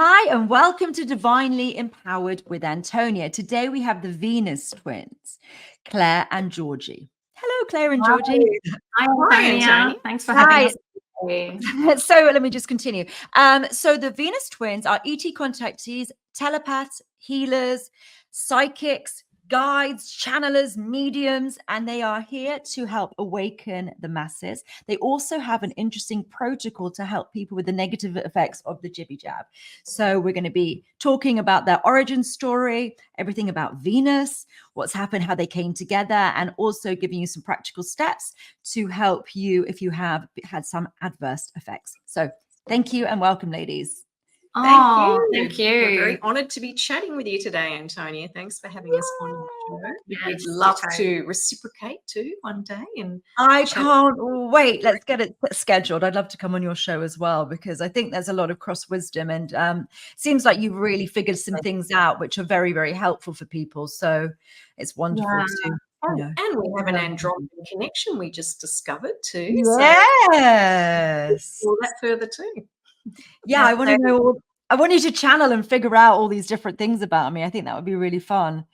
Hi, and welcome to Divinely Empowered with Antonia. Today we have the Venus twins, Claire and Georgie. Hello, Claire and Georgie. Hi, Antonia. Thanks for having us today. So let me just continue. So the Venus twins are ET contactees, telepaths, healers, psychics, guides, channelers, mediums, and they are here to help awaken the masses. They also have an interesting protocol to help people with the negative effects of the jibby jab. So we're going to be talking about their origin story, everything about Venus, what's happened, how they came together, and also giving you some practical steps to help you if you have had some adverse effects. So thank you and welcome, ladies. Thank you. We're very honoured to be chatting with you today, Antonia. Thanks for having us on the show. Yes, We'd love to reciprocate too one day. And I can't wait. Let's get it scheduled. I'd love to come on your show as well, because I think there's a lot of cross wisdom, and it seems like you've really figured some things out which are very, very helpful for people. So it's wonderful to. And we have an Andromeda connection we just discovered too. Yes. So all that further too. Yeah, I want to know. I want you to channel and figure out all these different things about me. I think that would be really fun.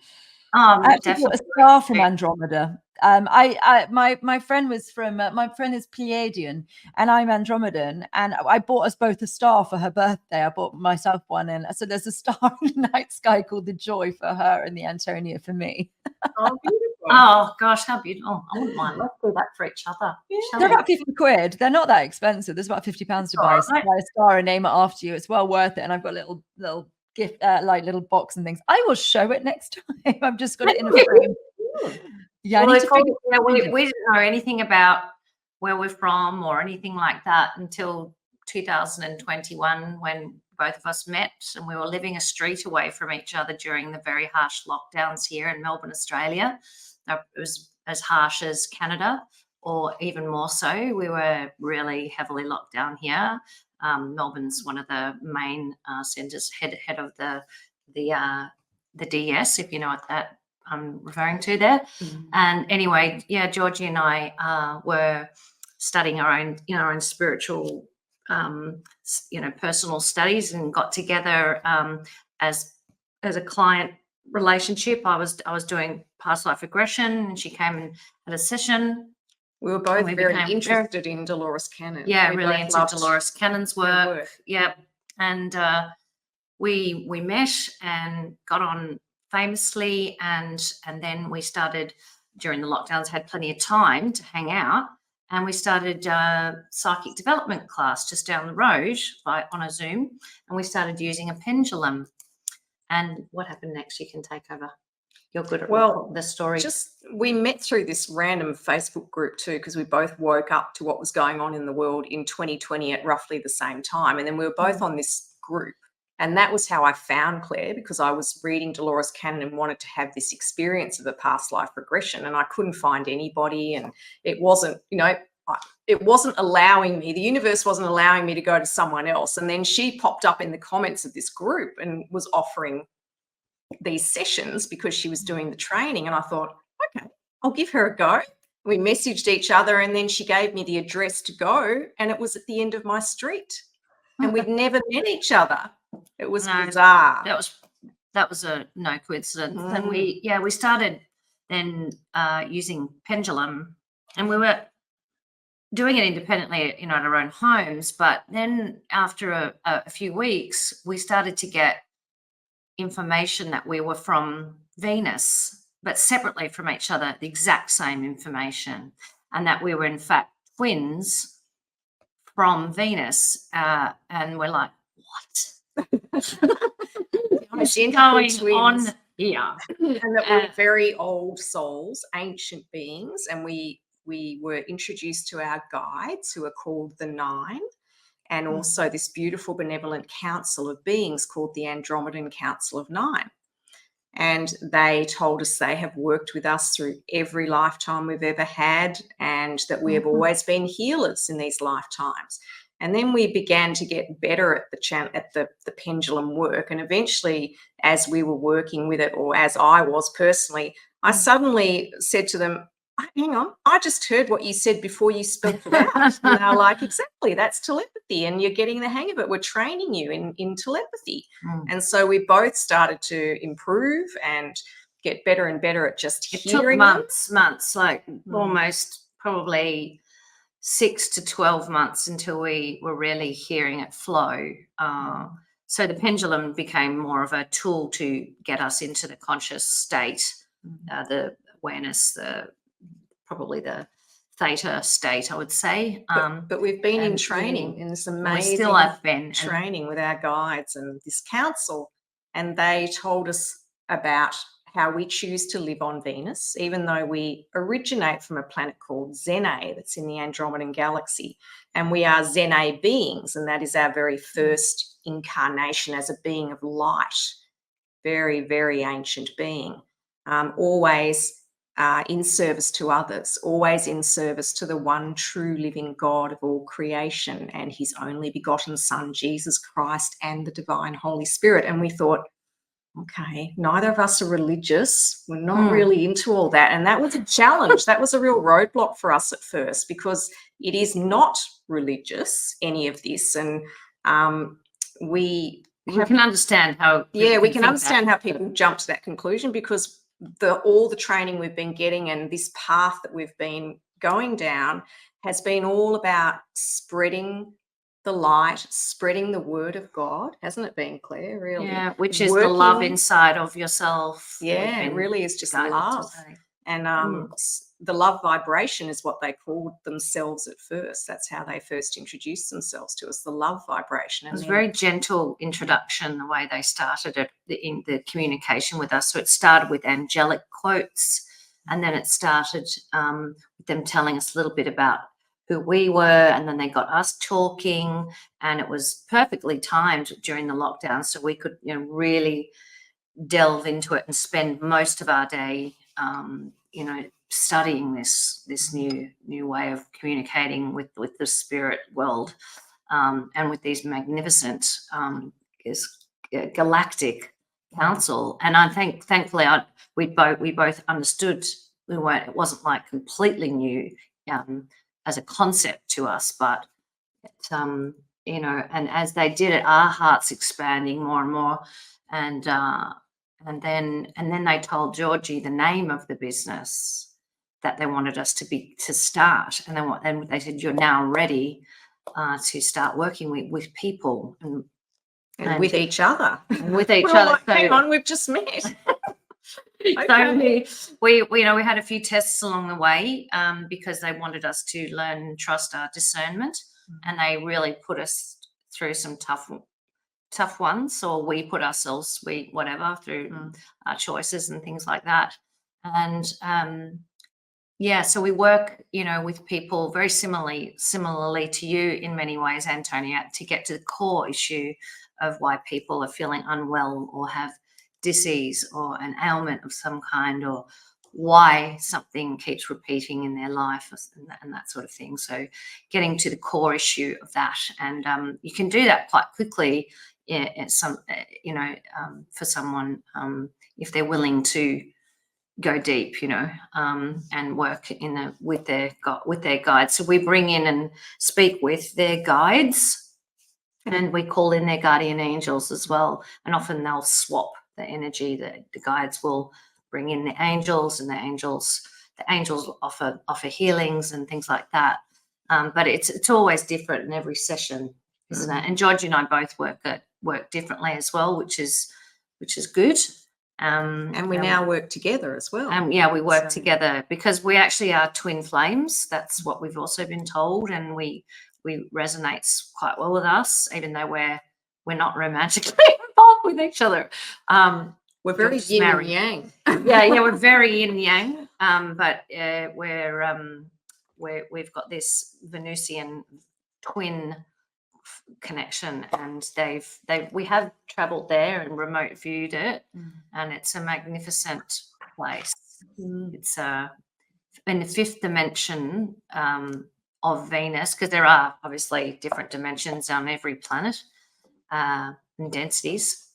I actually bought a star from Andromeda. My friend was from my friend is Pleiadian and I'm Andromedan, and I bought us both a star for her birthday. I bought myself one, and so there's a star in the night sky called the Joy for her and the Antonia for me. Oh, beautiful. Oh gosh, how beautiful. I wouldn't mind. Let's do that for each other. They're about 50 quid. They're not that expensive. There's about £50 to buy a star and name it after you. It's well worth it. And I've got a little gift, like little box and things. I will show it next time. I've just got it in a frame. Yeah, we didn't know anything about where we're from or anything like that until 2021, when both of us met, and we were living a street away from each other during the very harsh lockdowns here in Melbourne, Australia. It was as harsh as Canada, or even more so. We were really heavily locked down here. Melbourne's one of the main centres, head of the DS, if you know what that I'm referring to there. And anyway, yeah, Georgie and I were studying our own spiritual, personal studies, and got together as a client relationship. I was doing past life regression, and she came and had a session. We were both very interested in Dolores Cannon. Yeah, really into Dolores Cannon's work. Yeah, and we met and got on famously, and then we started during the lockdowns, had plenty of time to hang out, and we started psychic development class just down the road on a Zoom, and we started using a pendulum. And what happened next? You can take over. You're good at the story. We met through this random Facebook group too, because we both woke up to what was going on in the world in 2020 at roughly the same time, and then we were both on this group. And that was how I found Claire, because I was reading Dolores Cannon and wanted to have this experience of a past life regression, and I couldn't find anybody, and it wasn't allowing me, the universe wasn't allowing me to go to someone else. And then she popped up in the comments of this group and was offering these sessions because she was doing the training, and I thought, okay, I'll give her a go. We messaged each other, and then she gave me the address to go, and it was at the end of my street, and we'd never met each other. It was bizarre. That was a no coincidence. And we started then using pendulum, and we were doing it independently, at our own homes. But then after a few weeks, we started to get information that we were from Venus, but separately from each other, the exact same information, and that we were in fact twins from Venus. And we're like, what? What's going on here? And that we're very old souls, ancient beings, and we were introduced to our guides, who are called the Nine, and also this beautiful benevolent council of beings called the Andromedan Council of Nine. And they told us they have worked with us through every lifetime we've ever had, and that we have always been healers in these lifetimes. And then we began to get better at the pendulum work. And eventually, as we were working with it, or as I was personally, I suddenly said to them, Hang on, I just heard what you said before you spelled it out. And they're like, exactly, that's telepathy, and you're getting the hang of it. We're training you in telepathy. And so we both started to improve and get better and better at just hearing them. Months, like almost probably 6 to 12 months until we were really hearing it flow. So the pendulum became more of a tool to get us into the conscious state, the awareness, probably the theta state, I would say. But we've been in and training in this amazing we still have been training with our guides and this council, and they told us about how we choose to live on Venus, even though we originate from a planet called Xene that's in the Andromedan galaxy, and we are Xene beings, and that is our very first incarnation as a being of light, very, very ancient being, always in service to others, always in service to the one true living God of all creation and his only begotten Son, Jesus Christ, and the divine Holy Spirit. And we thought, okay, neither of us are religious. We're not really into all that. And that was a challenge. That was a real roadblock for us at first, because it is not religious, any of this. And we can understand how we can understand how people jump to that conclusion, because all the training we've been getting and this path that we've been going down has been all about spreading the light, spreading the word of God, hasn't it been, Claire? Really, which is the love inside of yourself. Yeah, it really is just love. And the love vibration is what they called themselves at first. That's how they first introduced themselves to us, the love vibration. It was a very gentle introduction, the way they started it in the communication with us. So it started with angelic quotes, and then it started with them telling us a little bit about who we were, and then they got us talking, and it was perfectly timed during the lockdown, so we could really delve into it and spend most of our day studying this new way of communicating with the spirit world, and with these magnificent galactic council. And I think thankfully we both understood it wasn't like completely new as a concept to us, but and as they did it, our hearts expanding more and more, and then they told Georgie the name of the business that they wanted us to start, and they said, you're now ready to start working with people and with each other. With each other. Like, hang on, we've just met. Okay. So we had a few tests along the way, because they wanted us to learn and trust our discernment, and they really put us through some tough ones, or we put ourselves through our choices and things like that. And so we work with people very similarly to you in many ways, Antonia, to get to the core issue of why people are feeling unwell or have disease or an ailment of some kind, or why something keeps repeating in their life, and that sort of thing. So getting to the core issue of that, and you can do that quite quickly for someone if they're willing to go deep, and work with their guides. So we bring in and speak with their guides, and we call in their guardian angels as well, and often they'll swap the energy. That the guides will bring in the angels, and the angels offer healings and things like that. But it's always different in every session, isn't it? And Georgie and I both work differently as well, which is good. And we now work together as well. We work together because we actually are twin flames. That's what we've also been told, and we resonates quite well with us, even though we're not romantically involved with each other. We're very yin and yang. We're very yin and yang. But we've got this Venusian twin connection, and we have traveled there and remote viewed it, and it's a magnificent place. It's in the fifth dimension of Venus, because there are obviously different dimensions on every planet and densities,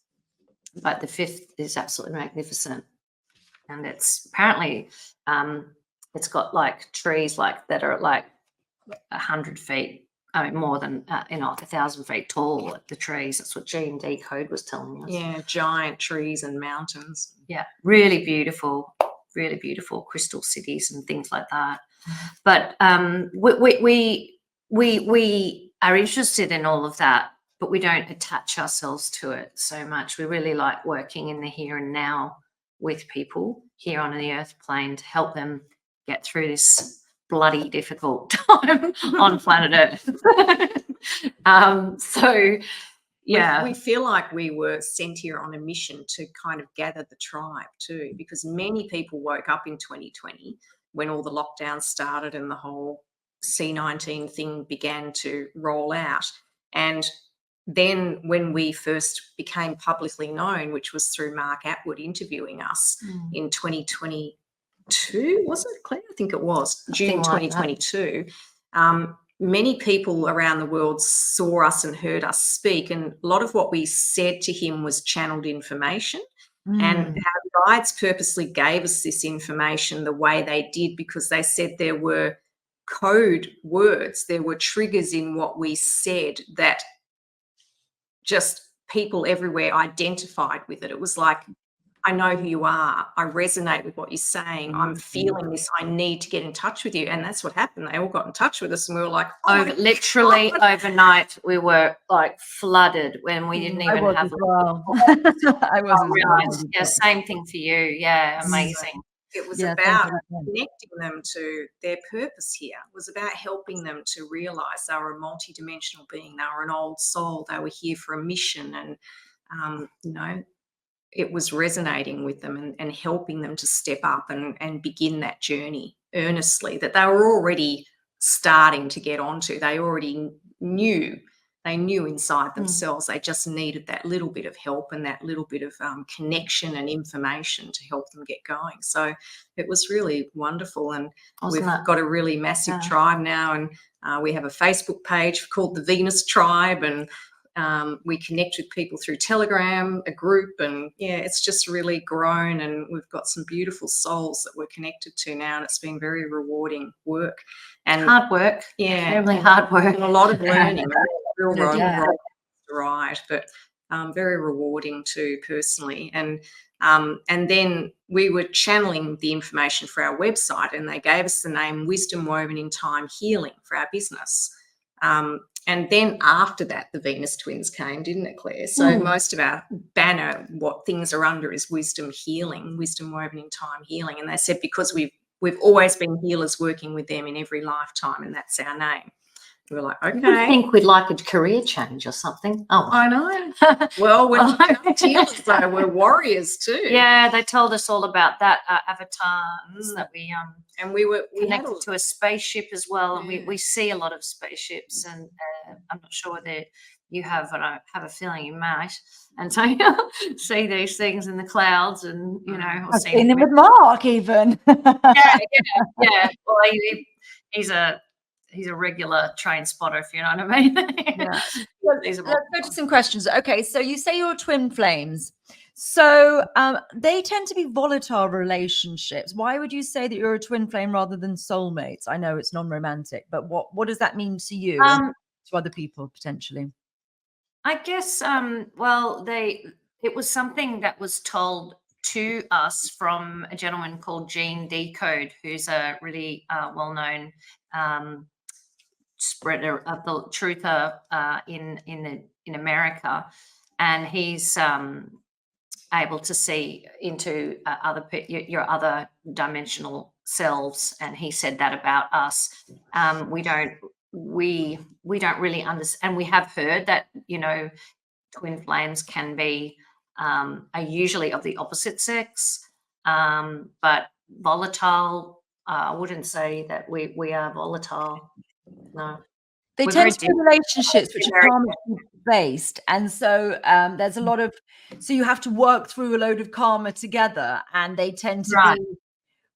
but the fifth is absolutely magnificent. And it's apparently it's got like trees like that are like 100 feet. I mean, more than 1,000 feet tall. The trees. That's what G&D code was telling us. Yeah, giant trees and mountains. Yeah, really beautiful crystal cities and things like that. But we are interested in all of that, but we don't attach ourselves to it so much. We really like working in the here and now with people here on the earth plane to help them get through this bloody difficult time on planet Earth. So yeah, we feel like we were sent here on a mission to kind of gather the tribe too, because many people woke up in 2020 when all the lockdowns started and the whole C-19 thing began to roll out. And then when we first became publicly known, which was through Mark Atwood interviewing us in 2022, was it, Claire? I think it was June 2022. Many people around the world saw us and heard us speak, and a lot of what we said to him was channeled information. And our guides purposely gave us this information the way they did because they said there were code words, there were triggers in what we said that just people everywhere identified with it. It was like, I know who you are. I resonate with what you're saying. I'm feeling this. I need to get in touch with you. And that's what happened. They all got in touch with us and we were like, literally overnight, we were like flooded when we didn't even have. I was. Yeah, same thing for you. Yeah, amazing. It was about connecting them to their purpose here. It was about helping them to realise they were a multidimensional being. They were an old soul. They were here for a mission, and it was resonating with them and helping them to step up and begin that journey earnestly that they were already starting to get onto. They already knew. They knew inside themselves. They just needed that little bit of help and that little bit of connection and information to help them get going. So it was really wonderful. And we've got a really massive tribe now. And we have a Facebook page called the Venus Tribe. And we connect with people through Telegram, a group. And, yeah, it's just really grown. And we've got some beautiful souls that we're connected to now. And it's been very rewarding work. And hard work. Yeah. Really hard work. And a lot of learning. Real right, but very rewarding too personally. And then we were channeling the information for our website, and they gave us the name Wisdom Woven in Time Healing for our business. And then after that, the Venus twins came, didn't it, Claire? So most of our banner, what things are under, is Wisdom Healing, Wisdom Woven in Time Healing. And they said because we've always been healers working with them in every lifetime, and that's our name. We were like, okay. I think we'd like a career change or something. Oh, I know. Well, we're not healers, though. We're warriors too. Yeah, they told us all about that avatars that we connected to a spaceship as well, and we see a lot of spaceships, and I'm not sure whether you have, but I have a feeling you might. And so you see these things in the clouds, and I've seen them with Mark even. yeah. Well, he's a regular train spotter, if you know what I mean. Yeah. Let's go to some questions. Okay, so you say you're twin flames. So they tend to be volatile relationships. Why would you say that you're a twin flame rather than soulmates? I know it's non-romantic, but what does that mean to you and to other people potentially? I guess, it was something that was told to us from a gentleman called G&D Code, who's a really well-known spreader of the truther in America, and he's able to see into your other dimensional selves. And he said that about us. We don't really understand, and we have heard that twin flames can be are usually of the opposite sex, but volatile. I wouldn't say that we are volatile. No, they tend to be relationships which are karmically based, and so there's a lot of, so you have to work through a load of karma together, and they tend to be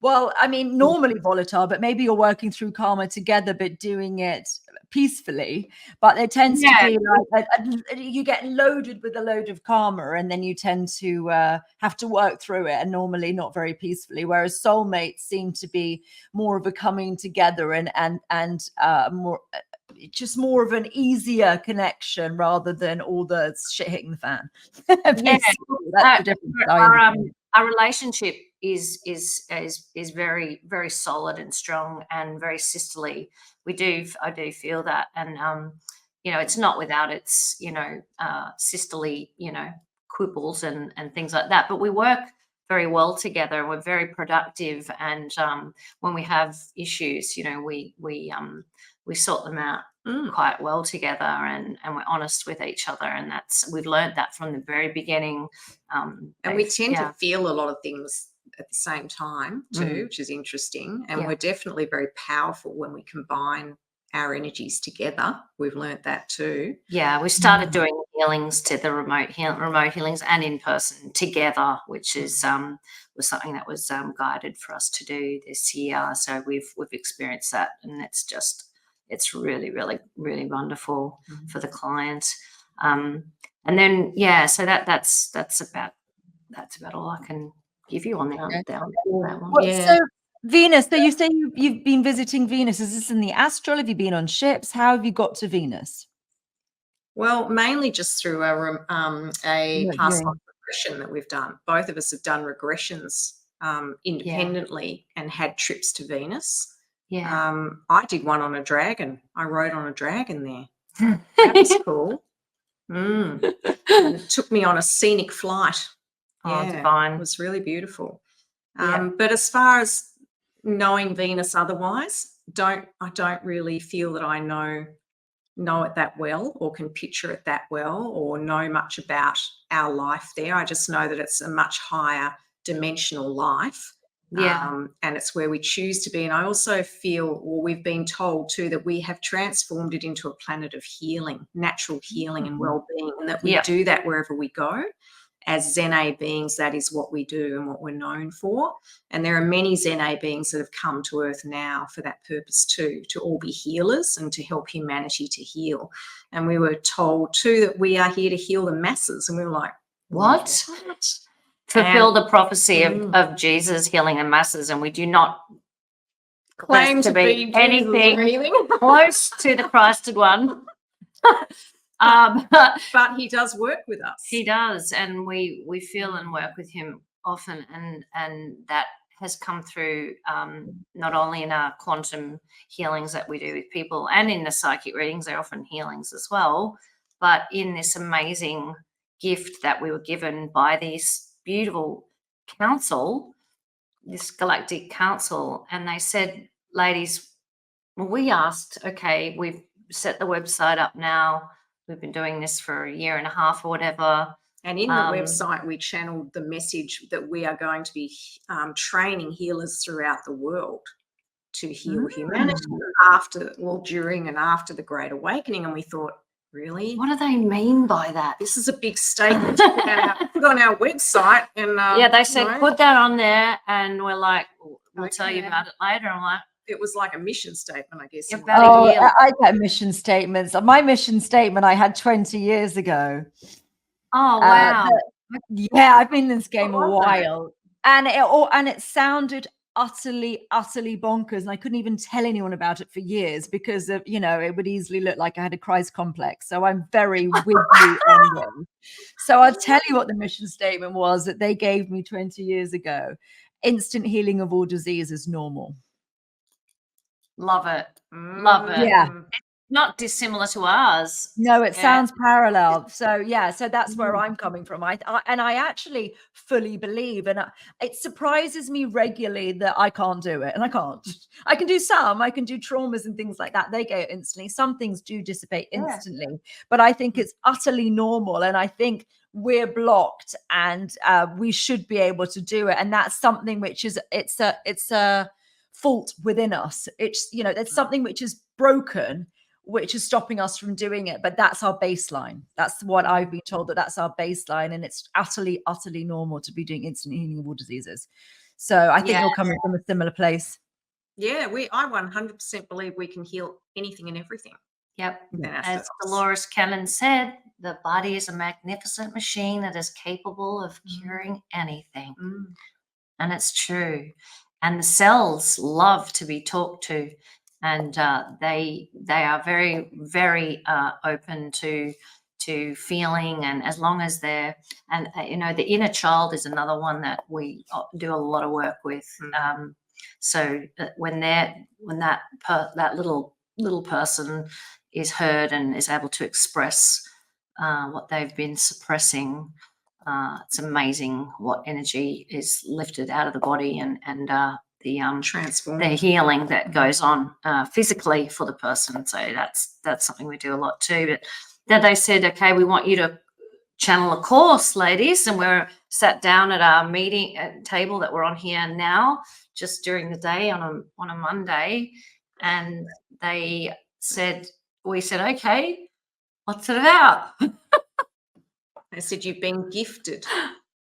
Well, I mean, normally volatile, but maybe you're working through karma together, but doing it peacefully. But there tends to be like you get loaded with a load of karma, and then you tend to have to work through it, and normally not very peacefully. Whereas soulmates seem to be more of a coming together and more just more of an easier connection rather than all the shit hitting the fan. Basically, that's the difference. Our relationship is very, very solid and strong and very sisterly. I do feel that, and you know, it's not without its, you know, sisterly, you know, quibbles and things like that. But we work very well together, and we're very productive. And when we have issues, you know, we sort them out quite well together, and we're honest with each other, and we've learned that from the very beginning. And we tend to feel a lot of things at the same time too, which is interesting. And we're definitely very powerful when we combine our energies together. We've learnt that too. Yeah, we started doing healings to the remote healings and in person together, which is was something that was guided for us to do this year. So we've experienced that, and it's really, really, really wonderful for the client. And then so that's about all I can give you on that one. So Venus, so you say you've been visiting Venus. Is this in the astral? Have you been on ships? How have you got to Venus? Well, mainly just through a past life regression that we've done. Both of us have done regressions independently and had trips to Venus. Yeah. I did one on a dragon. I rode on a dragon there. That was cool. And it took me on a scenic flight. Oh, divine. It was really beautiful. But as far as knowing Venus otherwise, I don't really feel that I know it that well, or can picture it that well, or know much about our life there. I just know that it's a much higher dimensional life. And it's where we choose to be. And I also feel, we've been told too, that we have transformed it into a planet of healing, natural healing and well-being, and that we do that wherever we go. As Zen beings, that is what we do and what we're known for. And there are many Zen beings that have come to Earth now for that purpose too, to all be healers and to help humanity to heal. And we were told too that we are here to heal the masses. And we were like, what? Fulfill the prophecy of Jesus healing the masses, and we do not claim to be anything close to the Christed one. But he does work with us. He does, and we feel and work with him often, and that has come through not only in our quantum healings that we do with people, and in the psychic readings, they're often healings as well, but in this amazing gift that we were given by this beautiful council, this galactic council. And they said, ladies, well, we asked, okay, we've set the website up now. We've been doing this for a year and a half or whatever. And in the website, we channeled the message that we are going to be training healers throughout the world to heal humanity during and after the Great Awakening. And we thought, really? What do they mean by that? This is a big statement to put on our website. And they said, put that on there. And we're like, we'll tell you about it later. I'm like, it was like a mission statement, I guess. I get mission statements. My mission statement I had 20 years ago. Oh, wow. I've been in this game a while. And it sounded utterly bonkers, and I couldn't even tell anyone about it for years because of, it would easily look like I had a Christ complex. So I'm very with you on them. So I'll tell you what the mission statement was that they gave me 20 years ago. Instant healing of all disease is normal. Love it. Love it. Yeah. Not dissimilar to ours. No, it sounds parallel. So that's where I'm coming from. I actually fully believe, and it surprises me regularly that I can't do it, and I can't. I can do some. I can do traumas and things like that. They go instantly. Some things do dissipate instantly, but I think it's utterly normal, and I think we're blocked, and we should be able to do it. And that's something which is it's a fault within us. It's there's something which is broken, which is stopping us from doing it. But that's our baseline. That's what I've been told, that's our baseline. And it's utterly normal to be doing instant healing of all diseases. So I think Yeah. you're coming from a similar place. Yeah, I 100% believe we can heal anything and everything. Yep. within As ourselves. Dolores Cannon said, the body is a magnificent machine that is capable of curing anything. Mm. And it's true. And the cells love to be talked to, and they are very, very open to feeling. And as long as they're, and you know, the inner child is another one that we do a lot of work with. So when that little person is heard and is able to express what they've been suppressing, it's amazing what energy is lifted out of the body, and Transform. the healing that goes on physically for the person. So that's something we do a lot too. But then they said, okay, we want you to channel a course, ladies, and we're sat down at our meeting table that we're on here now, just during the day on a Monday, and we said, okay, what's it about? They said you've been gifted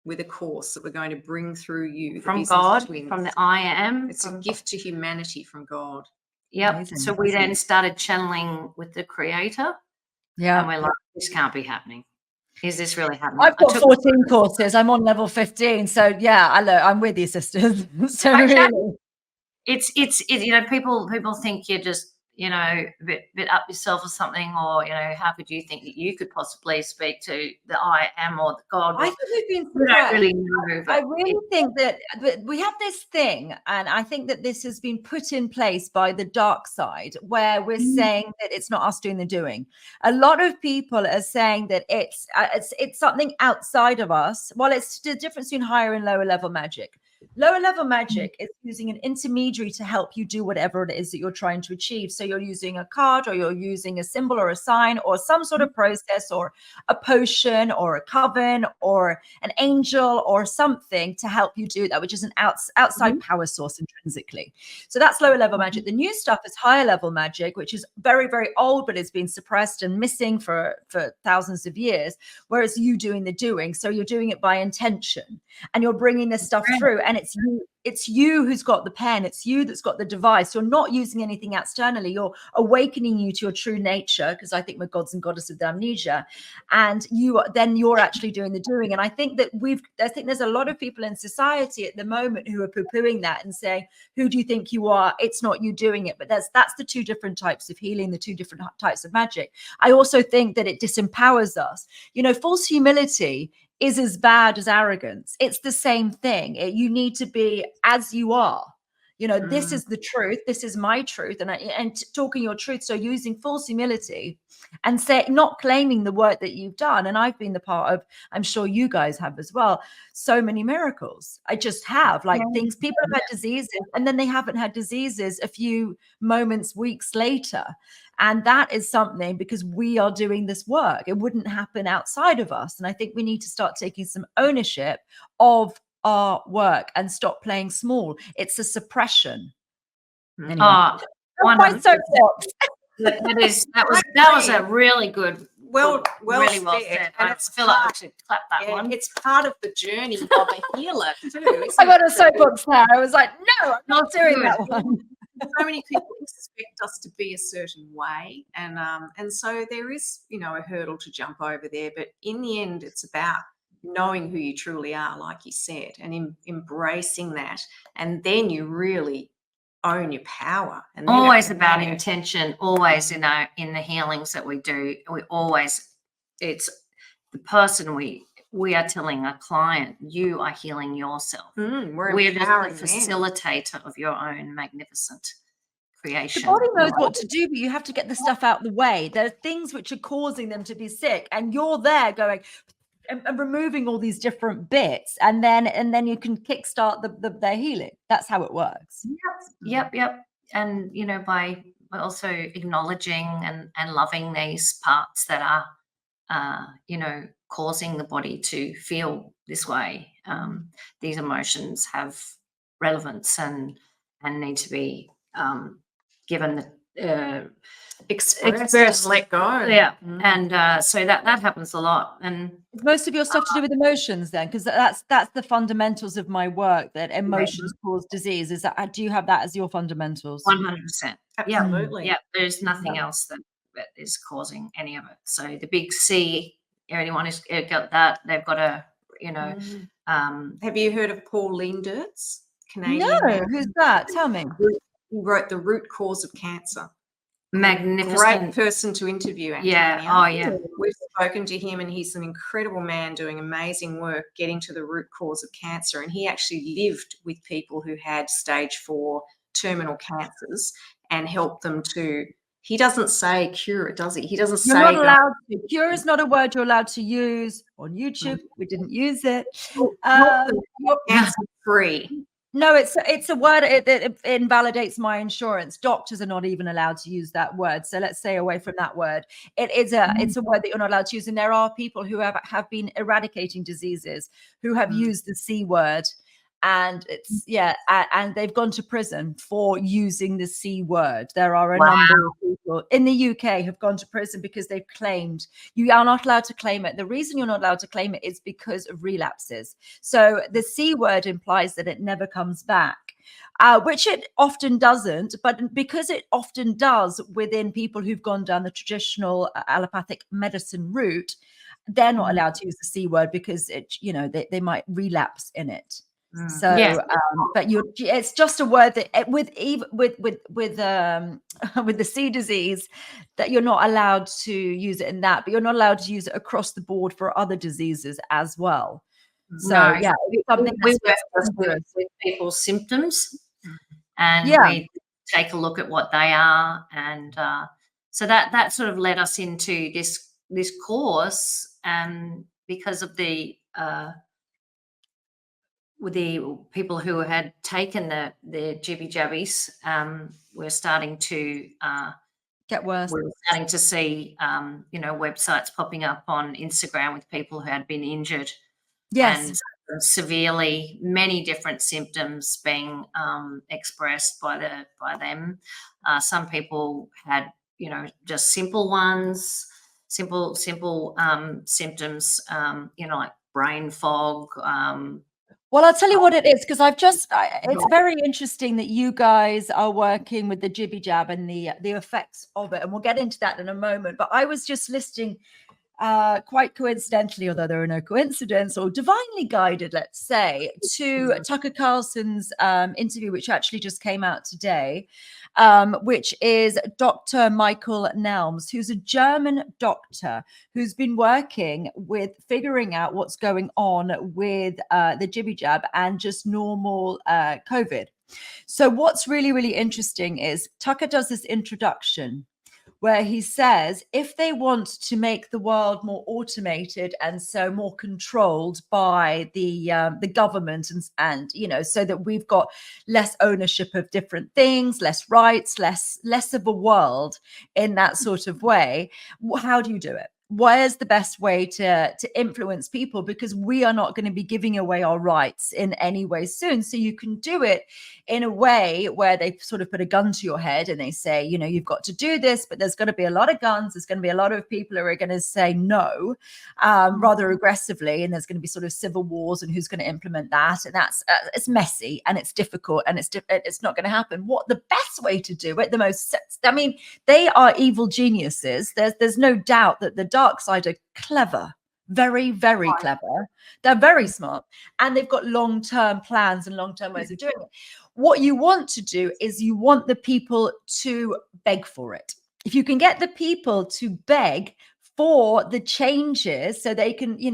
with a course that we're going to bring through you From business God, twins. from the I am. It's a gift to humanity from God. Yep. Amazing, So we amazing. then started channeling with the creator, Yeah. and we're like, this can't be happening. Is this really happening? I've got 14 courses. I'm on level 15. So yeah, I'm with you, sisters. So Okay. really. It's you know, people think you're just, you know, a bit up yourself or something, or, you know, how could you think that you could possibly speak to the I am or the God? I think we've been We don't surprised. really know, but I really think that we have this thing, and I think that this has been put in place by the dark side, where we're saying that it's not us doing the doing. A lot of people are saying that it's something outside of us. Well, it's the difference between higher and lower level magic. Lower level magic is using an intermediary to help you do whatever it is that you're trying to achieve. So you're using a card, or you're using a symbol or a sign or some sort of process, or a potion or a coven or an angel or something to help you do that, which is an outside power source intrinsically. So that's lower level magic. The new stuff is higher level magic, which is very, very old, but it's been suppressed and missing for thousands of years, whereas you doing the doing. So you're doing it by intention, and you're bringing this stuff through, and it's you who's got the pen. It's you that's got the device. You're not using anything externally. You're awakening you to your true nature, because I think we're gods and goddesses with amnesia, and you're actually doing the doing. And I think that there's a lot of people in society at the moment who are poo-pooing that and saying, who do you think you are? It's not you doing it. But that's the two different types of healing, the two different types of magic. I also think that it disempowers us. You know, false humility is as bad as arrogance. It's the same thing. You need to be as you are. You know, this is the truth. This is my truth. And talking your truth. So using false humility and not claiming the work that you've done. And I've been the part of, I'm sure you guys have as well, so many miracles. I just have, like, things, people have had diseases, and then they haven't had diseases a few moments, weeks later. And that is something, because we are doing this work. It wouldn't happen outside of us. And I think we need to start taking some ownership of our work and stop playing small. It's a suppression. Anyway. Oh, my soapbox. that was a really good, Well really well said. said. And I it's feel like part- we should clap that one. It's part of the journey of a healer too. Isn't I got it? a soapbox there. I was like, no, I'm not doing good. that one. So many people expect us to be a certain way, and so there is, you know, a hurdle to jump over there. But in the end, it's about knowing who you truly are, like you said, and embracing that, and then you really own your power. And then Always about intention. Always in the healings that we do, it's the person we are telling a client, you are healing yourself. We're just the facilitator of your own magnificent creation. The body knows what to do, but you have to get the stuff out of the way. There are things which are causing them to be sick, and you're there going and removing all these different bits, and then you can kickstart their healing. That's how it works. Yep. And, you know, by also acknowledging and loving these parts that are, you know, causing the body to feel this way. These emotions have relevance and need to be given Express expressed. and let go. Yeah, Mm. and so that happens a lot. And Is most of your stuff to do with emotions then? Because that's the fundamentals of my work, that emotions cause disease. Is that, do you have that as your fundamentals? 100%. Absolutely. Yeah, there's nothing else that is causing any of it. So the big C, anyone who's got that, they've got a, Have you heard of Paul Lindertz, Canadian No, man? who's that? Tell me. He wrote The Root Cause of Cancer. magnificent. Great person to interview, Antonia. Yeah. Oh, yeah. We've spoken to him, and he's an incredible man doing amazing work getting to the root cause of cancer. And he actually lived with people who had stage 4 terminal cancers and helped them to. He doesn't say cure it, does he? He doesn't You're say not allowed to. Cure is not a word you're allowed to use on YouTube. We didn't use it. cancer free. No, it's a word. It invalidates my insurance. Doctors are not even allowed to use that word. So let's stay away from that word. It's a word that you're not allowed to use. And there are people who have been eradicating diseases who have used the C word. And and they've gone to prison for using the C word. There are a number of people in the UK have gone to prison because they've claimed. You are not allowed to claim it. The reason you're not allowed to claim it is because of relapses. So the C word implies that it never comes back, which it often doesn't. But because it often does within people who've gone down the traditional allopathic medicine route, they're not allowed to use the C word because they might relapse in it. So, but it's just a word that with the C disease, that you're not allowed to use it in that, but you're not allowed to use it across the board for other diseases as well. So it's something we work with people's symptoms, and we take a look at what they are, and so that sort of led us into this course, because of the with the people who had taken the jibby jabbies, we're starting to get worse. We're starting to see, websites popping up on Instagram with people who had been injured. Yes. And severely, many different symptoms being expressed by them. Some people had, just simple ones, simple symptoms, like brain fog. Well, I'll tell you what it is, because it's very interesting that you guys are working with the jibby jab and the effects of it. And we'll get into that in a moment. But I was just listening quite coincidentally, although there are no coincidence, or divinely guided, let's say, to Tucker Carlson's interview, which actually just came out today, which is Dr. Michael Nelms, who's a German doctor who's been working with figuring out what's going on with the jibby jab and just normal COVID. So what's really, really interesting is Tucker does this introduction where he says if they want to make the world more automated and so more controlled by the government and so that we've got less ownership of different things, less rights, less of a world in that sort of way, how do you do it? Where's the best way to influence people? Because we are not going to be giving away our rights in any way soon. So you can do it in a way where they sort of put a gun to your head and they say, you've got to do this, but there's going to be a lot of guns. There's going to be a lot of people who are going to say no rather aggressively. And there's going to be sort of civil wars and who's going to implement that. And that's it's messy and it's difficult and it's not going to happen. What the best way to do it, they are evil geniuses. There's no doubt that the dark side are clever, very, very clever. They're very smart and they've got long-term plans and long-term ways of doing it. What you want to do is you want the people to beg for it. If you can get the people to beg for the changes so they can, you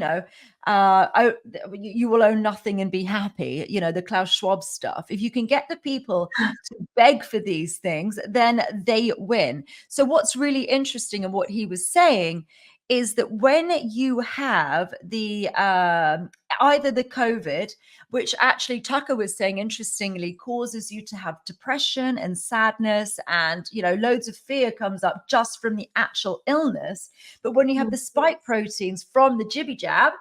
will own nothing and be happy, the Klaus Schwab stuff. If you can get the people to beg for these things, then they win. So what's really interesting and what he was saying is that when you have the either the COVID, which actually Tucker was saying interestingly causes you to have depression and sadness and loads of fear comes up just from the actual illness, but when you have the spike proteins from the jibby jab,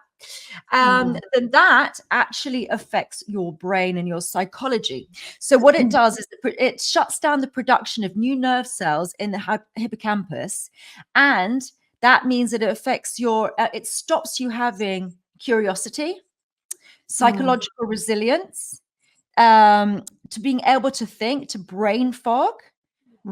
then that actually affects your brain and your psychology. So what it does is it shuts down the production of new nerve cells in the hippocampus, and that means that it affects your, it stops you having curiosity, psychological resilience, to being able to think, to brain fog.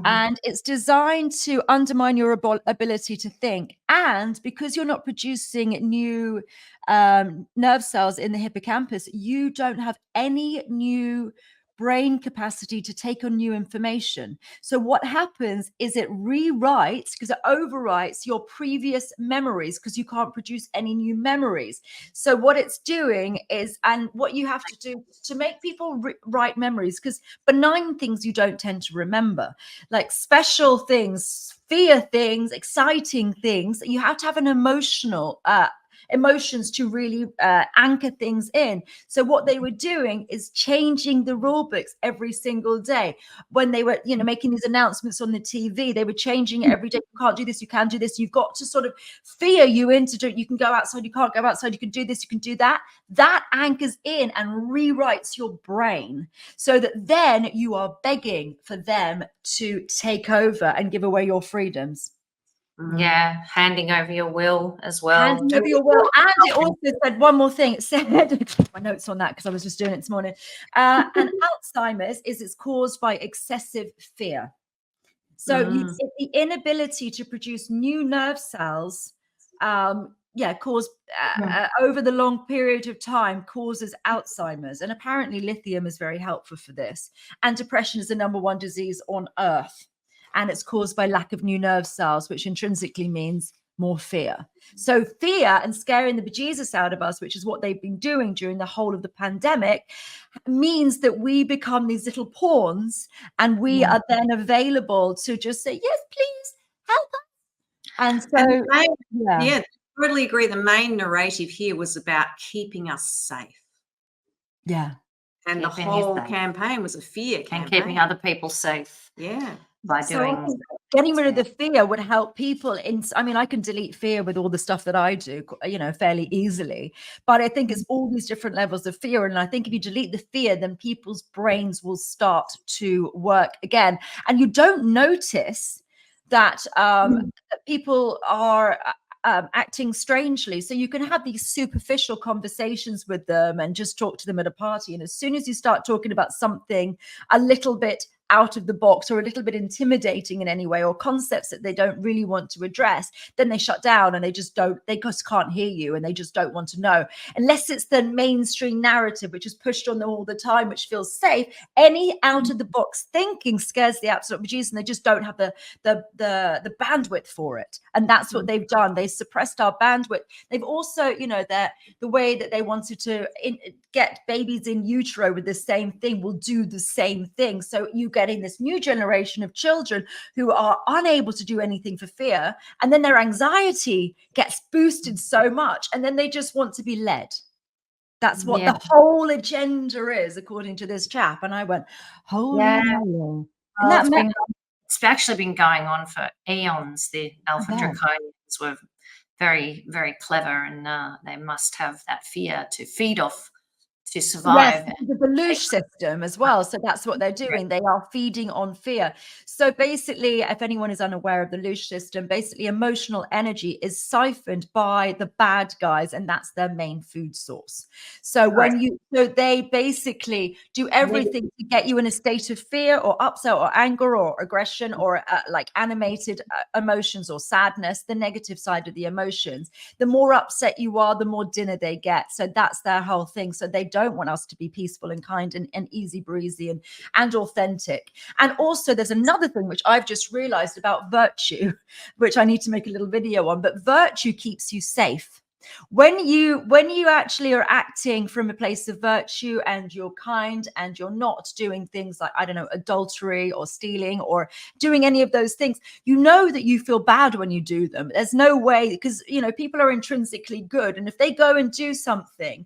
And it's designed to undermine your ability to think. And because you're not producing new nerve cells in the hippocampus, you don't have any new brain capacity to take on new information. So what happens is it rewrites, because it overwrites your previous memories, because you can't produce any new memories. So what it's doing is, and what you have to do to make people write memories, because benign things you don't tend to remember, like special things, fear things, exciting things, you have to have an emotions to really anchor things in. So what they were doing is changing the rule books every single day. When they were, making these announcements on the TV, they were changing it every day. You can't do this, you can do this. You've got to sort of fear you into doing. You can go outside, you can't go outside. You can do this, you can do that. That anchors in and rewrites your brain, so that then you are begging for them to take over and give away your freedoms. Yeah, handing over your will as well. Handing over your will. And it also said one more thing. It said, my notes on that because I was just doing it this morning. And Alzheimer's it's caused by excessive fear. So the inability to produce new nerve cells, caused over the long period of time, causes Alzheimer's. And apparently lithium is very helpful for this. And depression is the #1 disease on Earth. And it's caused by lack of new nerve cells, which intrinsically means more fear. So fear and scaring the bejesus out of us, which is what they've been doing during the whole of the pandemic, means that we become these little pawns, and we are then available to just say, yes, please help us. And so, totally agree. The main narrative here was about keeping us safe. Yeah. And the whole campaign was a fear campaign. And keeping other people safe. Yeah. By doing getting rid of the fear would help people I can delete fear with all the stuff that I do, fairly easily. But I think it's all these different levels of fear. And I think if you delete the fear, then people's brains will start to work again. And you don't notice that people are acting strangely. So you can have these superficial conversations with them and just talk to them at a party. And as soon as you start talking about something a little bit out of the box or a little bit intimidating in any way, or concepts that they don't really want to address, then they shut down and they just can't hear you, and they just don't want to know, unless it's the mainstream narrative, which is pushed on them all the time, which feels safe. Any out of the box thinking scares the absolute bejesus, and they just don't have the bandwidth for it. And that's what they've done. They suppressed our bandwidth. They've also, the way that they wanted to get babies in utero with the same thing will do the same thing. So you getting this new generation of children who are unable to do anything for fear, and then their anxiety gets boosted so much, and then they just want to be led. That's what the whole agenda is, according to this chap. And I went, holy hell. It's actually been going on for eons. The Alpha Draconians were very, very clever, and they must have that fear to feed off to survive. Yes, the Belush system as well. So that's what they're doing. They are feeding on fear. So basically, if anyone is unaware of the Belush system, basically emotional energy is siphoned by the bad guys, and that's their main food source. So so they basically do everything to get you in a state of fear or upset or anger or aggression or like animated emotions or sadness, the negative side of the emotions. The more upset you are, the more dinner they get. So that's their whole thing. So they don't want us to be peaceful and kind and easy breezy and authentic. And also there's another thing which I've just realized about virtue, which I need to make a little video on, but virtue keeps you safe. When you actually are acting from a place of virtue and you're kind and you're not doing things like, I don't know, adultery or stealing or doing any of those things, you know that you feel bad when you do them. There's no way, because, people are intrinsically good. And if they go and do something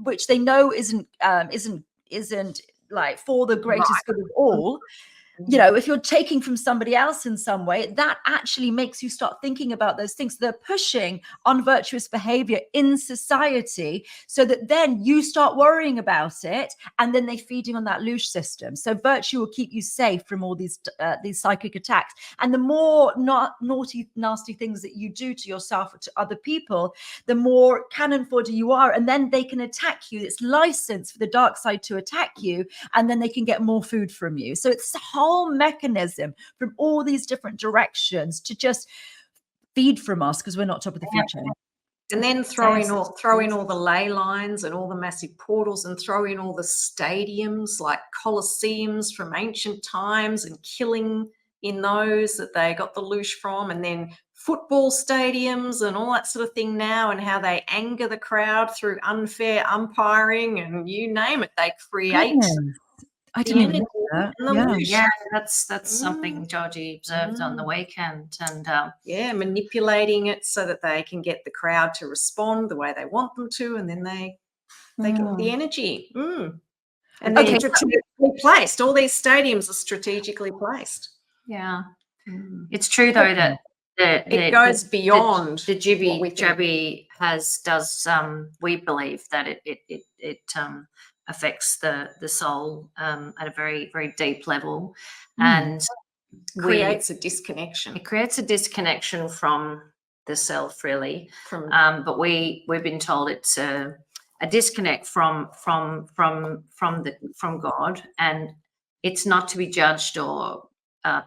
which they know isn't like for the greatest good of all, you know, if you're taking from somebody else in some way, that actually makes you start thinking about those things. They're pushing unvirtuous behavior in society so that then you start worrying about it, and then they're feeding on that loosh system. So virtue will keep you safe from all these psychic attacks. And the more naughty, nasty things that you do to yourself or to other people, the more cannon fodder you are, and then they can attack you. It's license for the dark side to attack you, and then they can get more food from you. So it's a whole mechanism from all these different directions to just feed from us because we're not top of the food chain. And then throw in all the ley lines and all the massive portals, and throw in all the stadiums like colosseums from ancient times, and killing in those that they got the loosh from, and then football stadiums and all that sort of thing now, and how they anger the crowd through unfair umpiring and you name it. They create I didn't even know that. Yeah, that's something Georgie observed on the weekend, and manipulating it so that they can get the crowd to respond the way they want them to, and then they get the energy. And they're strategically placed. All these stadiums are strategically placed. Yeah, it's true though that it goes beyond the jibby jabby does. We believe that it affects the soul at a very, very deep level, and creates a disconnection. It creates a disconnection from the self, really. But we've been told it's a disconnect from God, and it's not to be judged, or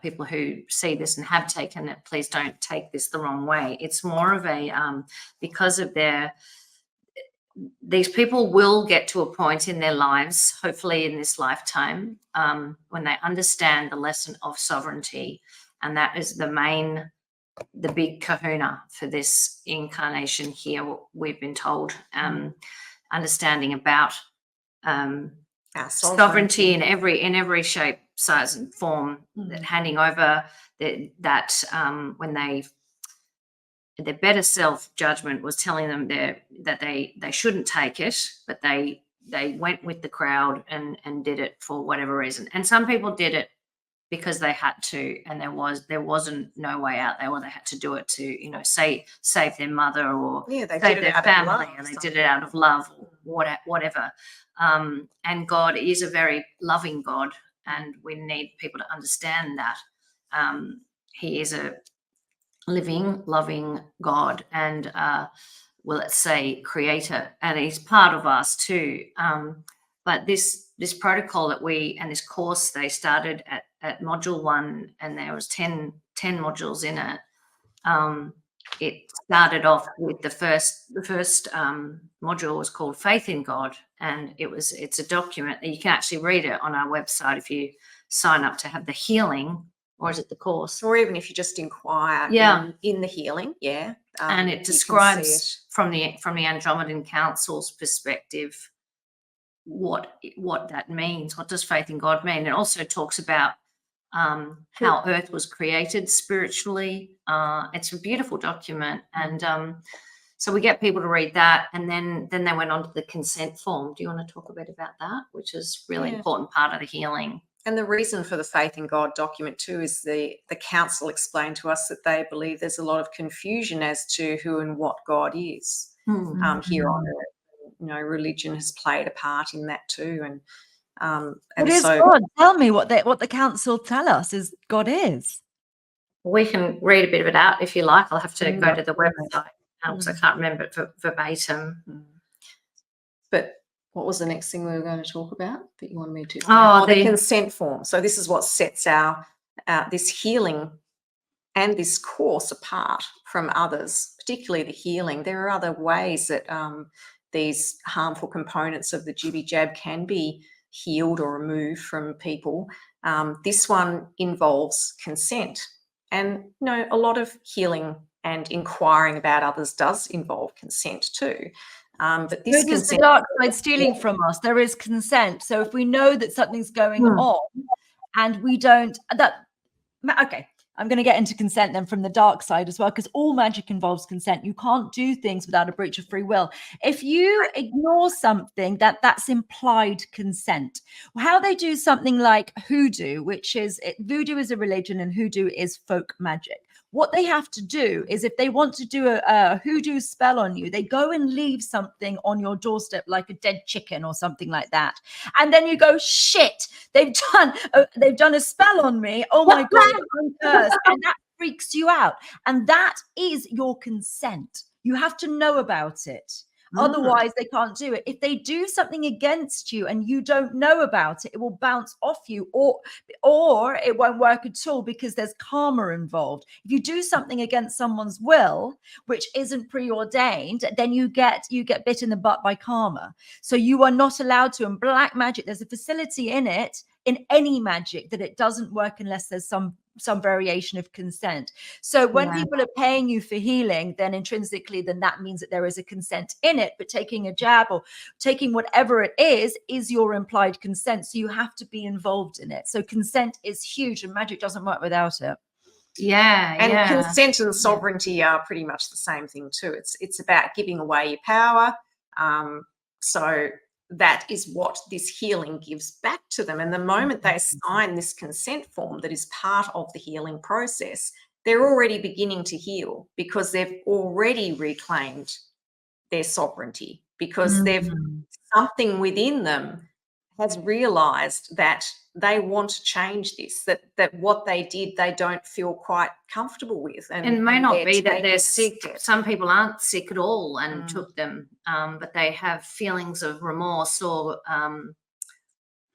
people who see this and have taken it, please don't take this the wrong way. It's more of a because of these people will get to a point in their lives, hopefully in this lifetime, when they understand the lesson of sovereignty, and that is the big kahuna for this incarnation here. We've been told, understanding about sovereignty in every shape, size, and form, that handing over that when their better self judgment was telling them that they shouldn't take it, but they went with the crowd and did it for whatever reason. And some people did it because they had to, and there wasn't no way out there, or they had to do it to save their mother, or save their family, and they did it out of love, or whatever. And God is a very loving God, and we need people to understand that He is a living, loving God, and let's say creator, and He's part of us too. But this protocol and this course, they started at module 1, and there was 10 modules in it. It started off with the first module was called Faith in God, and it's a document that you can actually read it on our website if you sign up to have the healing. Or is it the course? Or even if you just inquire in the healing, and it describes from the Andromedan Council's perspective what that means. What does faith in God mean? It also talks about how Earth was created spiritually. It's a beautiful document, and so we get people to read that, and then they went on to the consent form. Do you want to talk a bit about that, which is really important part of the healing? And the reason for the Faith in God document too is the council explained to us that they believe there's a lot of confusion as to who and what God is here on Earth. Religion has played a part in that too. And what is God? Tell me what the council tell us is God is. We can read a bit of it out if you like. I'll have to go to the website because I can't remember it verbatim. But what was the next thing we were going to talk about that you wanted me to? The consent form. So this is what sets our this healing and this course apart from others, particularly the healing. There are other ways that these harmful components of the jibby jab can be healed or removed from people. This one involves consent, and a lot of healing and inquiring about others does involve consent too. But this is the dark side stealing from us. There is consent. So if we know that something's going on and we don't, I'm going to get into consent then from the dark side as well, because all magic involves consent. You can't do things without a breach of free will. If you ignore something, that's implied consent. How they do something like hoodoo, which is voodoo is a religion and hoodoo is folk magic. What they have to do is, if they want to do a hoodoo spell on you, they go and leave something on your doorstep, like a dead chicken or something like that. And then you go, shit, they've done a spell on me. Oh my God, I'm cursed. And that freaks you out. And that is your consent. You have to know about it. Otherwise, they can't do it. If they do something against you and you don't know about it, it will bounce off you, or it won't work at all, because there's karma involved. If you do something against someone's will, which isn't preordained, then you get bit in the butt by karma. So you are not allowed to. In black magic, there's a facility in it, in any magic, that it doesn't work unless there's some variation of consent. So when people are paying you for healing, then intrinsically, then that means that there is a consent in it. But taking a jab or taking whatever it is your implied consent. So you have to be involved in it. So consent is huge, and magic doesn't work without it. And consent and sovereignty are pretty much the same thing too. It's about giving away your power. So that is what this healing gives back to them. And the moment they sign this consent form that is part of the healing process, they're already beginning to heal, because they've already reclaimed their sovereignty, because they've something within them has realized that they want to change this, that what they did, they don't feel quite comfortable with. And it may not be that they're sick. Some people aren't sick at all and took them, but they have feelings of remorse or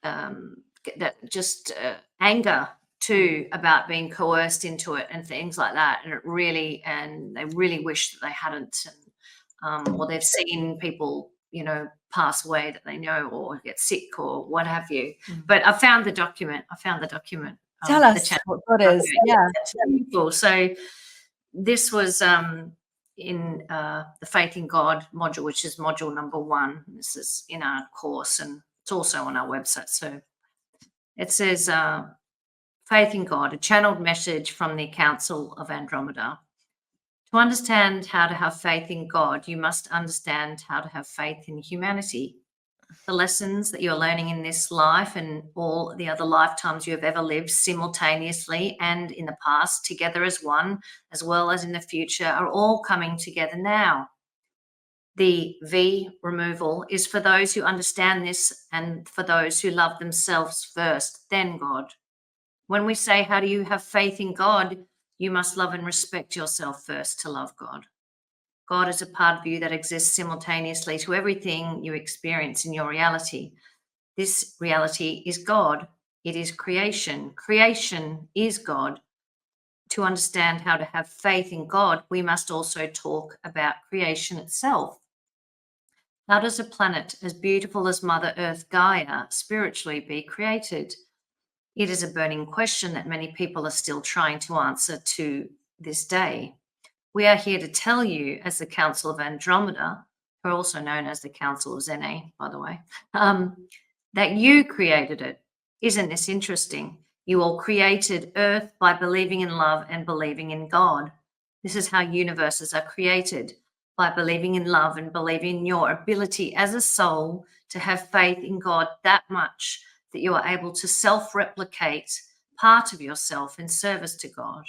that just anger too, about being coerced into it and things like that. And they really wish that they hadn't, or they've seen people, pass away that they know, or get sick or what have you. But I found the document. Tell us what that is. Yeah. It's beautiful. So this was in the Faith in God module, which is module number 1. This is in our course, and it's also on our website. So it says, Faith in God, a channeled message from the Council of Andromeda. To understand how to have faith in God, you must understand how to have faith in humanity. The lessons that you're learning in this life and all the other lifetimes you have ever lived simultaneously and in the past together as one, as well as in the future, are all coming together now. The V removal is for those who understand this and for those who love themselves first, then God. When we say, how do you have faith in God? You must love and respect yourself first to love God. God is a part of you that exists simultaneously to everything you experience in your reality. This reality is God. It is creation. Creation is God. To understand how to have faith in God, we must also talk about creation itself. How does a planet as beautiful as Mother Earth Gaia spiritually be created? It is a burning question that many people are still trying to answer to this day. We are here to tell you, as the Council of Andromeda, who are also known as the Council of Zene, by the way, that you created it. Isn't this interesting? You all created Earth by believing in love and believing in God. This is how universes are created, by believing in love and believing in your ability as a soul to have faith in God that much that you are able to self-replicate part of yourself in service to God.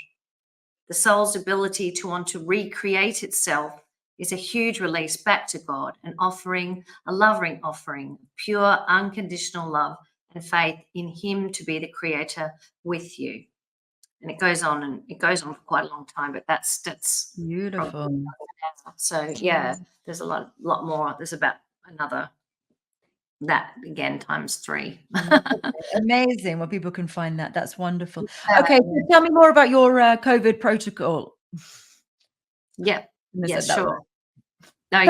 The soul's ability to want to recreate itself is a huge release back to God, an offering, a loving offering, pure, unconditional love and faith in Him to be the creator with you. And it goes on for quite a long time, but that's beautiful. So yeah, there's a lot more. There's about another, that again times 3. Amazing. Well, people can find that. That's wonderful. Okay, so tell me more about your COVID protocol. Yeah, sure. No,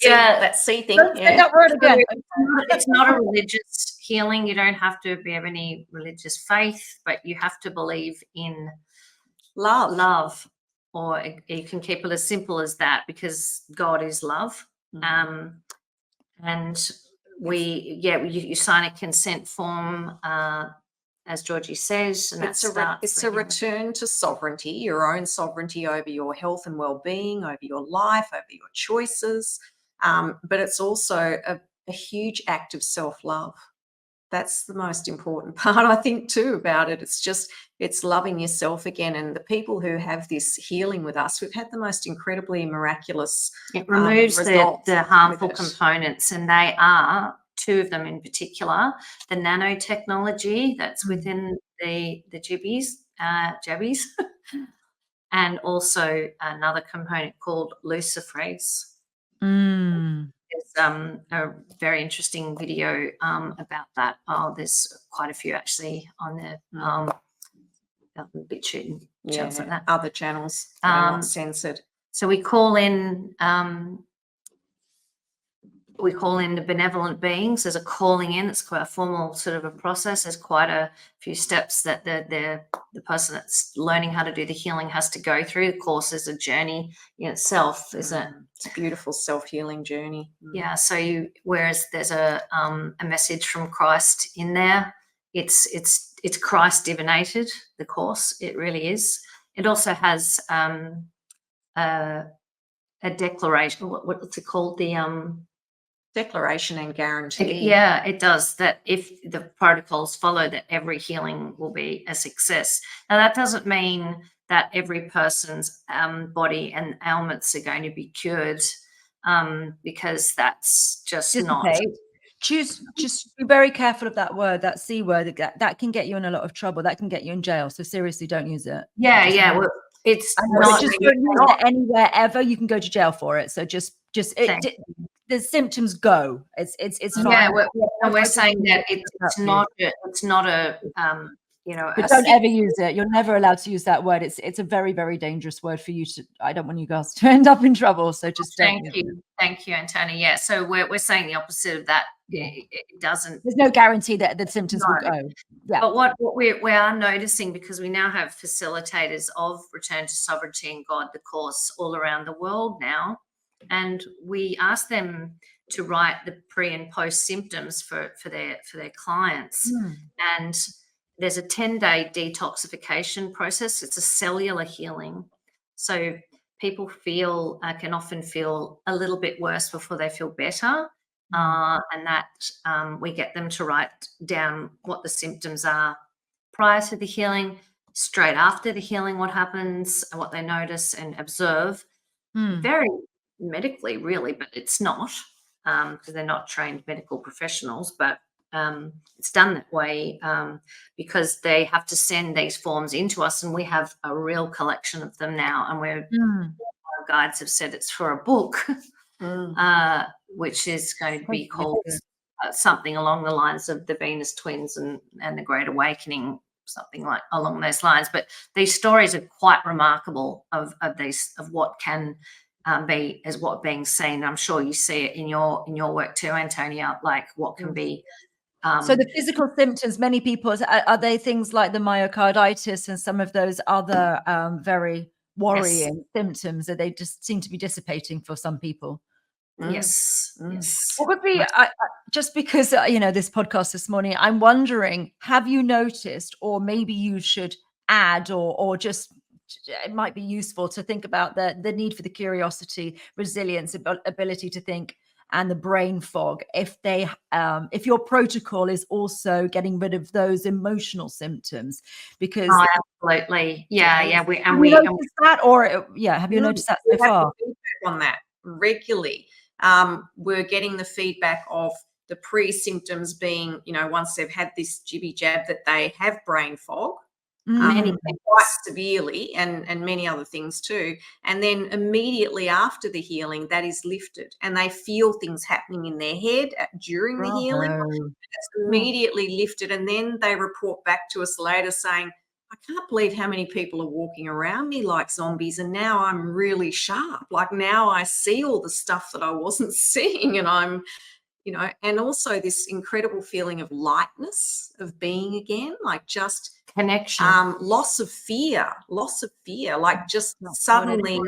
that C thing. Say that word again. It's not a religious healing. You don't have to be of any religious faith, but you have to believe in love, or you can keep it as simple as that, because God is love. And you sign a consent form as Georgie says, and It's a return to sovereignty, your own sovereignty over your health and well-being, over your life, over your choices. But it's also a huge act of self-love. That's the most important part, I think, too, about it. It's loving yourself again. And the people who have this healing with us, we've had the most incredibly miraculous It removes results the harmful with it. components, and they are two of them in particular: the nanotechnology that's within the jabbies, and also another component called luciferase. There's a very interesting video about that. There's quite a few actually on the BitChute channels like that. Other channels that are not censored. So we call in the benevolent beings. There's a calling in. It's quite a formal sort of a process. There's quite a few steps that the person that's learning how to do the healing has to go through. Of course, there's a journey in itself, isn't it? It's a beautiful self-healing journey. Yeah. So whereas there's a message from Christ in there, it's Christ divinated, the course. It really is. It also has a declaration. What's it called? The declaration and guarantee. Yeah, it does. That if the protocols follow, that every healing will be a success. Now, that doesn't mean that every person's body and ailments are going to be cured, because that's just not. Just be very careful of that word, that C word. That can get you in a lot of trouble. That can get you in jail. So seriously, don't use it. Yeah. Well, it's not just don't use it anywhere ever. You can go to jail for it. So just the symptoms go. It's fine. Yeah, we're saying that it's not a but don't ever use it. You're never allowed to use that word. It's a very, very dangerous word for you to. I don't want you guys to end up in trouble. So just thank you, Antonia. Yeah. So we're saying the opposite of that. It doesn't. There's no guarantee that the symptoms will go. Yeah. But what we are noticing, because we now have facilitators of Return to Sovereignty and God, the course, all around the world now, and we ask them to write the pre and post symptoms for their clients, and there's a 10-day detoxification process. It's a cellular healing, so people can often feel a little bit worse before they feel better, and that we get them to write down what the symptoms are prior to the healing, straight after the healing, what happens, what they notice and observe. Very medically, really, but it's not, because they're not trained medical professionals, but it's done that way because they have to send these forms into us, and we have a real collection of them now, and our guides have said it's for a book, which is going to be called something along the lines of the Venus Twins and the Great Awakening, something like along those lines. But these stories are quite remarkable of what can be as what being seen. I'm sure you see it in your work too, Antonia, like what can be. So the physical symptoms, many people, are they things like the myocarditis and some of those other very worrying symptoms that they just seem to be dissipating for some people? Yes. What would be, just because, this podcast this morning, I'm wondering, have you noticed, or maybe you should add, or just, it might be useful to think about the need for the curiosity, resilience, ability to think, and the brain fog, if your protocol is also getting rid of those emotional symptoms, because absolutely, have you noticed that so far? On that regularly, we're getting the feedback of the pre-symptoms being, once they've had this jibby jab, that they have brain fog. Quite severely, and many other things too, and then immediately after the healing, that is lifted, and they feel things happening in their head during the healing. It's immediately lifted, and then they report back to us later saying, I can't believe how many people are walking around me like zombies, and now I'm really sharp, like now I see all the stuff that I wasn't seeing, and I'm and also this incredible feeling of lightness, of being again, like just connection, loss of fear, like just suddenly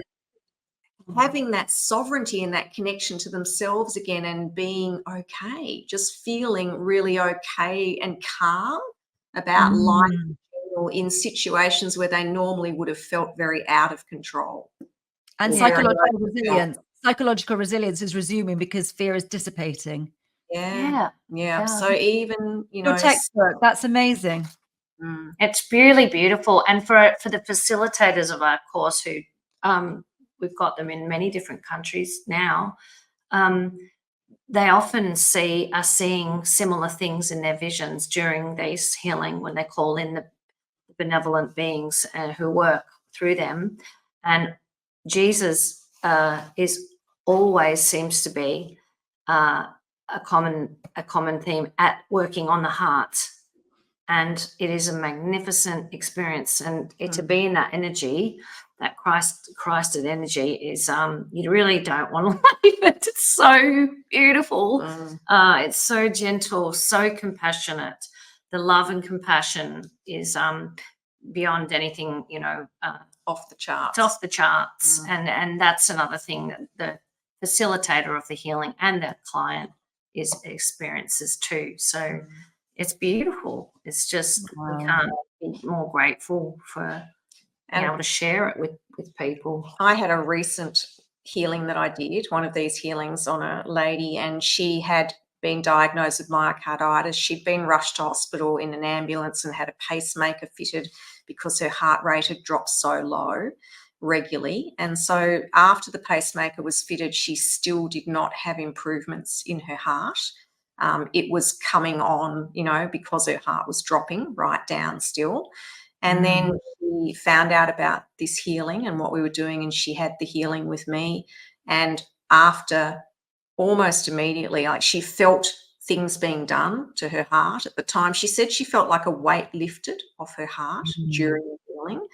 having that sovereignty and that connection to themselves again, and being okay, just feeling really okay and calm about life Mm. in general in situations where they normally would have felt very out of control. And or very psychological overwhelmed. resilience. Psychological resilience is resuming because fear is dissipating. Yeah. Yeah. So even, Your textbook, that's amazing. It's really beautiful. And for the facilitators of our course, who we've got them in many different countries now, they often are seeing similar things in their visions during these healing, when they call in the benevolent beings who work through them. And Jesus is always seems to be a common theme at working on the heart. And it is a magnificent experience. And to be in that energy, that Christed energy, is you really don't want to leave it. It's so beautiful. It's so gentle, so compassionate. The love and compassion is beyond anything, off the charts. It's off the charts. And that's another thing that the facilitator of the healing and the client experiences too. So it's beautiful. It's just we can't be more grateful for being able to share it with people. I had a recent healing that I did, one of these healings on a lady, and she had been diagnosed with myocarditis. She'd been rushed to hospital in an ambulance and had a pacemaker fitted because her heart rate had dropped so low regularly. And so after the pacemaker was fitted, she still did not have improvements in her heart. It was coming on, because her heart was dropping right down still. And then she found out about this healing and what we were doing, and she had the healing with me. And after almost immediately, she felt things being done to her heart. At the time, she said she felt like a weight lifted off her heart during the healing.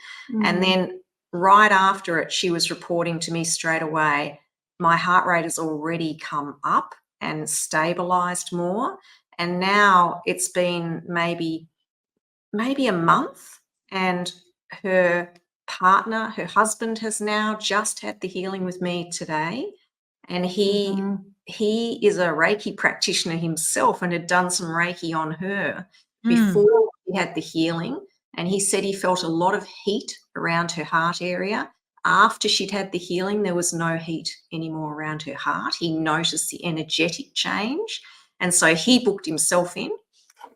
And then right after it, she was reporting to me straight away, my heart rate has already come up and stabilized more. And now it's been maybe a month, and her partner, her husband, has now just had the healing with me today. And he is a Reiki practitioner himself and had done some Reiki on her before he had the healing. And he said he felt a lot of heat around her heart area. After she'd had the healing, there was no heat anymore around her heart. He noticed the energetic change. And so he booked himself in.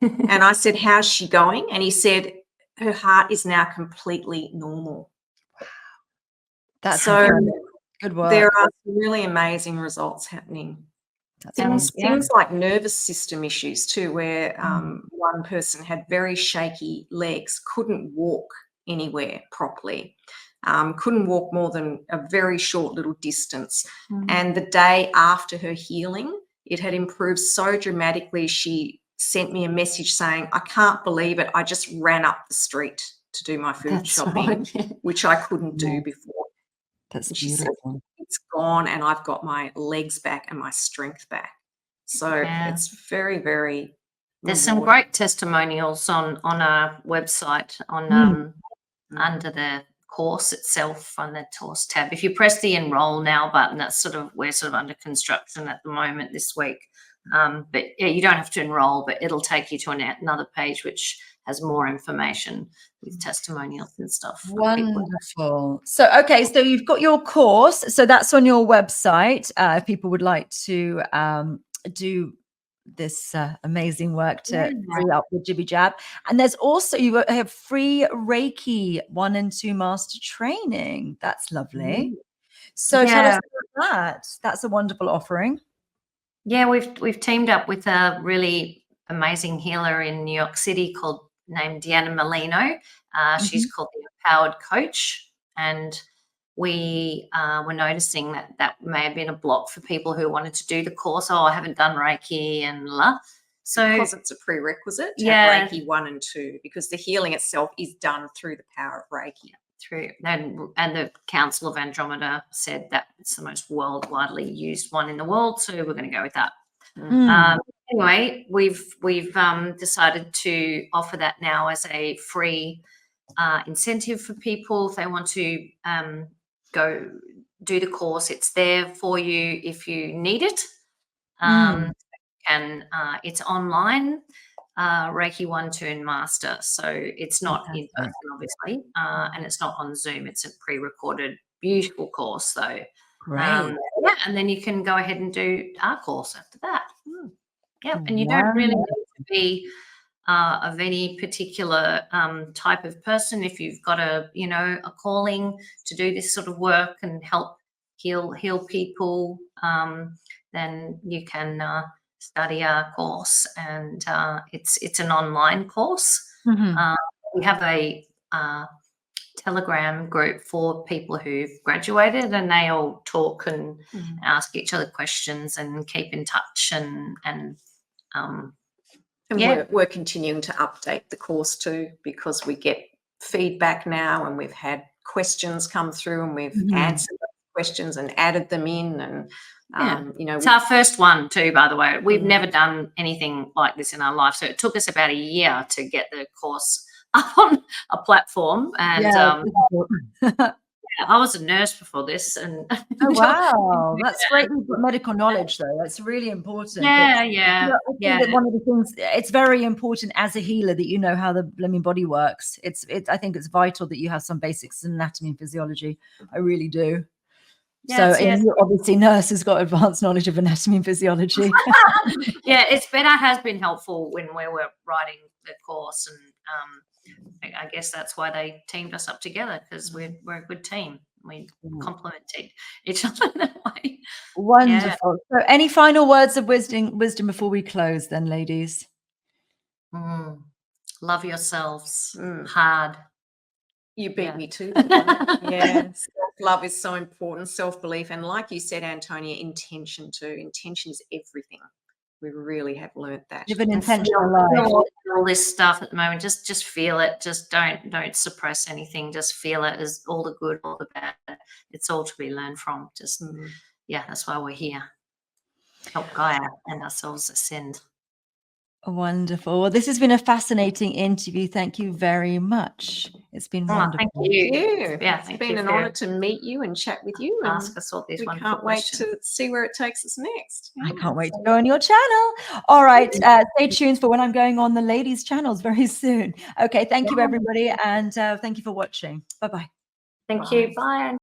And I said, how's she going? And he said, her heart is now completely normal. That's so incredible. Good work. There are some really amazing results happening. That's Things like nervous system issues too, where one person had very shaky legs, couldn't walk anywhere properly, couldn't walk more than a very short little distance. And the day after her healing, it had improved so dramatically. She sent me a message saying, I can't believe it. I just ran up the street to do my food shopping, which I couldn't do before. That's And she said, beautiful. it's gone and I've got my legs back and my strength back. So it's very, very There's some rewarding. great testimonials on our website under the course itself, on the course tab. If you press the enroll now button, we're sort of under construction at the moment this week. But you don't have to enroll, but it'll take you to another page which has more information with testimonials and stuff. Wonderful. So, okay, so you've got your course. So that's on your website. If people would like to do this amazing work to free up the jibby jab. And there's also, you have free Reiki 1 and 2 master training. That's lovely. So tell us about that. That's a wonderful offering. Yeah, we've teamed up with a really amazing healer in New York City named Deanna Molino. She's called the Empowered Coach, and we were noticing that may have been a block for people who wanted to do the course. I haven't done Reiki and So because it's a prerequisite to have Reiki 1 and 2, because the healing itself is done through the power of Reiki. And the Council of Andromeda said that it's the most widely used one in the world, so we're going to go with that. Anyway, we've decided to offer that now as a free incentive for people if they want to go do the course. It's there for you if you need it. And it's online. Reiki 1, 2 and Master. So it's not in person, obviously, and it's not on Zoom. It's a pre-recorded, beautiful course, though. Great. Yeah, and then you can go ahead and do our course after that. Yeah, and you don't really need to be of any particular type of person. If you've got a calling to do this sort of work and help heal people, then you can study our course, and it's an online course. We have a Telegram group for people who've graduated, and they all talk and ask each other questions and keep in touch, and we're continuing to update the course too, because we get feedback now, and we've had questions come through, and we've answered those questions and added them in, and it's our first one too, by the way. We've never done anything like this in our life, so it took us about a year to get the course up on a platform. And I was a nurse before this, and oh wow, that's great. You've got medical knowledge, though. That's really important. Yeah. That one of the things, it's very important as a healer that you know how the blooming body works. I think it's vital that you have some basics in anatomy and physiology. I really do. Obviously, nurse has got advanced knowledge of anatomy and physiology. It's better, has been helpful when we were writing the course, and I guess that's why they teamed us up together, because we're a good team. We complement each other in that way. Wonderful. So, any final words of wisdom before we close, then, ladies? Love yourselves hard. You beat me too. Self-love is so important, self-belief, and like you said, Antonia, intention too. Intention is everything. We really have learnt that. Live an intentional life. All this stuff at the moment, just feel it. Just don't suppress anything. Just feel it as all the good, all the bad. It's all to be learned from. Just that's why we're here. Help Gaia and ourselves ascend. Wonderful. Well, this has been a fascinating interview. Thank you very much. It's been wonderful. Thank you. It's been an honour to meet you and chat with you. And ask us all these wonderful can't wait questions. to see where it takes us next. I can't wait to go on your channel. All right. Stay tuned for when I'm going on the ladies' channels very soon. Okay. Thank you, everybody. And thank you for watching. Bye-bye. Thank you. Bye.